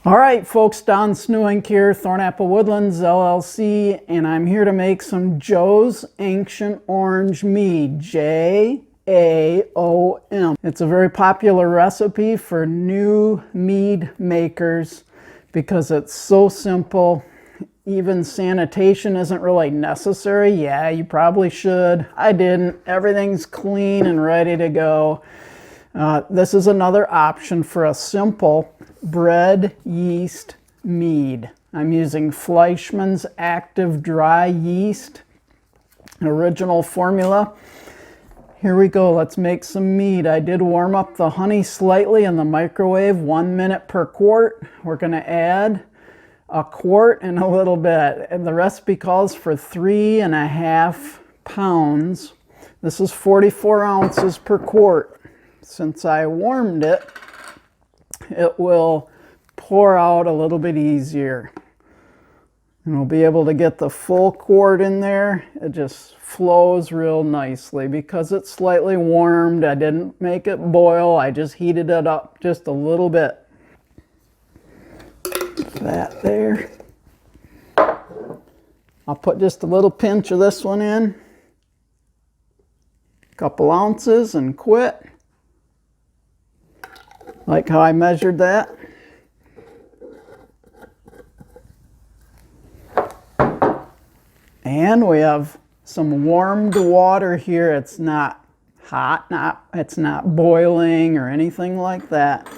All right, folks, Don Snoeyink here, Thornapple Woodlands, LLC, and I'm here to make some Joe's Ancient Orange Mead, JAOM. It's a very popular recipe for new mead makers because it's so simple. Even sanitation isn't really necessary. Yeah, you probably should. I didn't. Everything's clean and ready to go. This is another option for a simple bread yeast mead. I'm using Fleischmann's active dry yeast, original formula. Here we go, let's make some mead. I did warm up the honey slightly in the microwave, 1 minute per quart. We're gonna add a quart and a little bit. And the recipe calls for 3.5 pounds. This is 44 ounces per quart. Since I warmed it, it will pour out a little bit easier. And we'll be able to get the full quart in there. It just flows real nicely because it's slightly warmed. I didn't make it boil, I just heated it up just a little bit. That there. I'll put just a little pinch of this one in. A couple ounces and quit. Like how I measured that. And we have some warmed water here. It's not hot, it's not boiling or anything like that.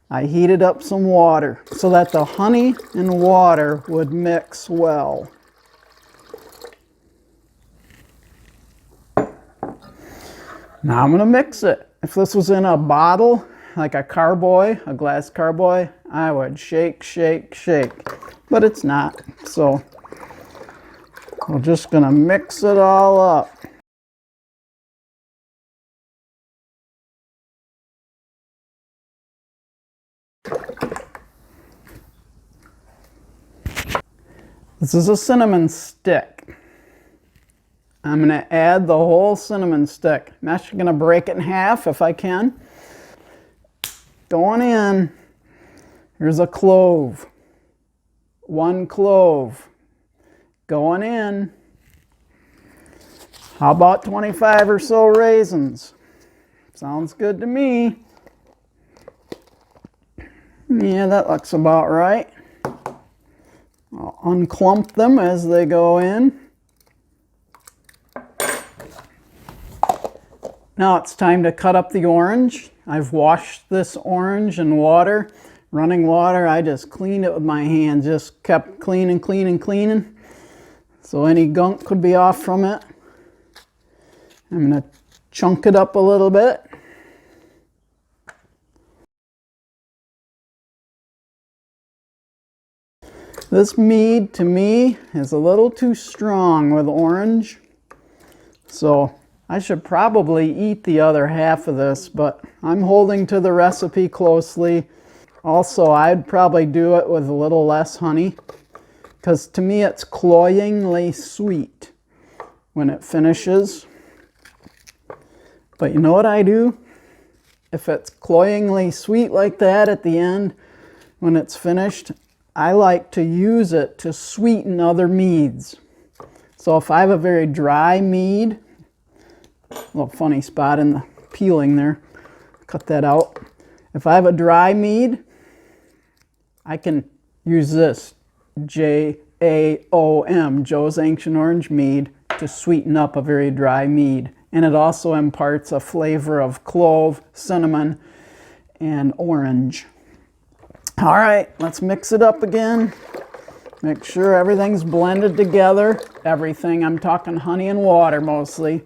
I heated up some water so that the honey and water would mix well. Now I'm going to mix it. If this was in a bottle, like a carboy, a glass carboy, I would shake, shake, shake. But it's not, so we're just going to mix it all up. This is a cinnamon stick. I'm going to add the whole cinnamon stick. I'm actually going to break it in half if I can. Going in. Here's a clove. 1 clove. Going in. How about 25 or so raisins? Sounds good to me. Yeah, that looks about right. I'll unclump them as they go in. Now it's time to cut up the orange. I've washed this orange in water, running water. I just cleaned it with my hand, just kept cleaning, cleaning, cleaning. So any gunk could be off from it. I'm going to chunk it up a little bit. This mead, to me, is a little too strong with orange. So I should probably eat the other half of this, but I'm holding to the recipe closely. Also, I'd probably do it with a little less honey, because to me it's cloyingly sweet when it finishes. But you know what I do? If it's cloyingly sweet like that at the end, when it's finished, I like to use it to sweeten other meads. So if I have a very dry mead, a little funny spot in the peeling there, cut that out. If I have a dry mead, I can use this JAOM, Joe's Ancient Orange Mead, to sweeten up a very dry mead. And it also imparts a flavor of clove, cinnamon, and orange. All right, let's mix it up again. Make sure everything's blended together. Everything, I'm talking honey and water mostly,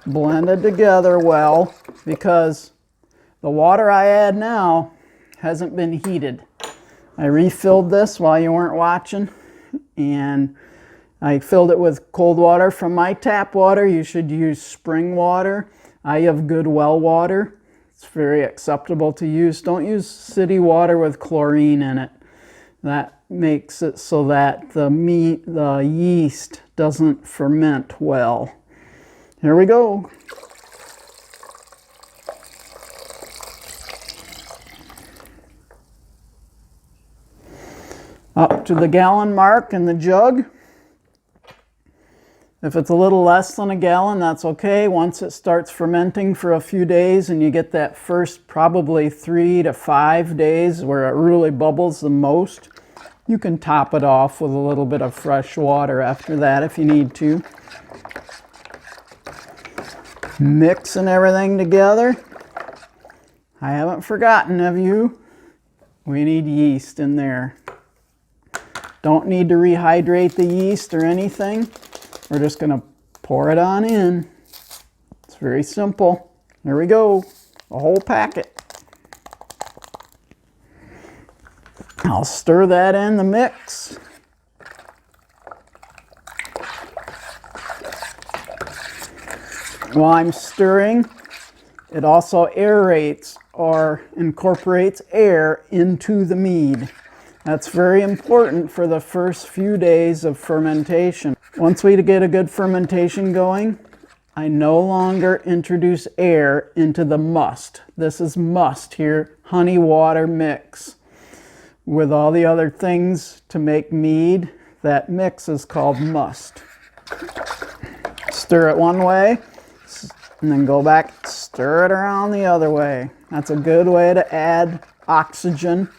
blended together well, because the water I add now hasn't been heated. I refilled this while you weren't watching, and I filled it with cold water from my tap water. You should use spring water. I have good well water. It's very acceptable to use. Don't use city water with chlorine in it. That makes it so that the yeast doesn't ferment well. Here we go. Up to the gallon mark in the jug. If it's a little less than a gallon, that's okay. Once it starts fermenting for a few days and you get that first probably 3 to 5 days where it really bubbles the most, you can top it off with a little bit of fresh water after that if you need to. Mixing everything together. I haven't forgotten, have you? We need yeast in there. Don't need to rehydrate the yeast or anything. We're just going to pour it on in. It's very simple. There we go, a whole packet. I'll stir that in the mix. While I'm stirring, it also aerates or incorporates air into the mead. That's very important for the first few days of fermentation. Once we get a good fermentation going, I no longer introduce air into the must. This is must here, honey water mix. With all the other things to make mead, that mix is called must. Stir it one way, and then go back, stir it around the other way. That's a good way to add oxygen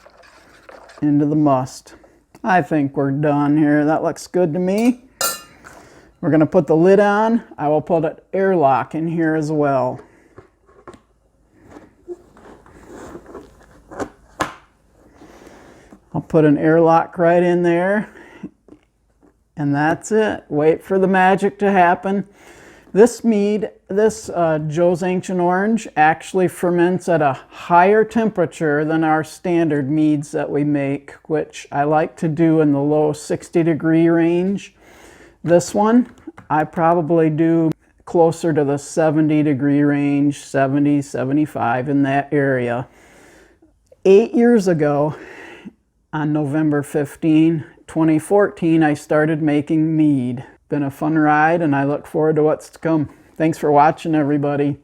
into the must. I think we're done here. That looks good to me. We're going to put the lid on. I will put an airlock in here as well. I'll put an airlock right in there. And that's it. Wait for the magic to happen. This mead, Joe's Ancient Orange, actually ferments at a higher temperature than our standard meads that we make, which I like to do in the low 60-degree range. This one, I probably do closer to the 70-degree range, 70, 75, in that area. 8 years ago, on November 15, 2014, I started making mead. Been a fun ride, and I look forward to what's to come. Thanks for watching, everybody.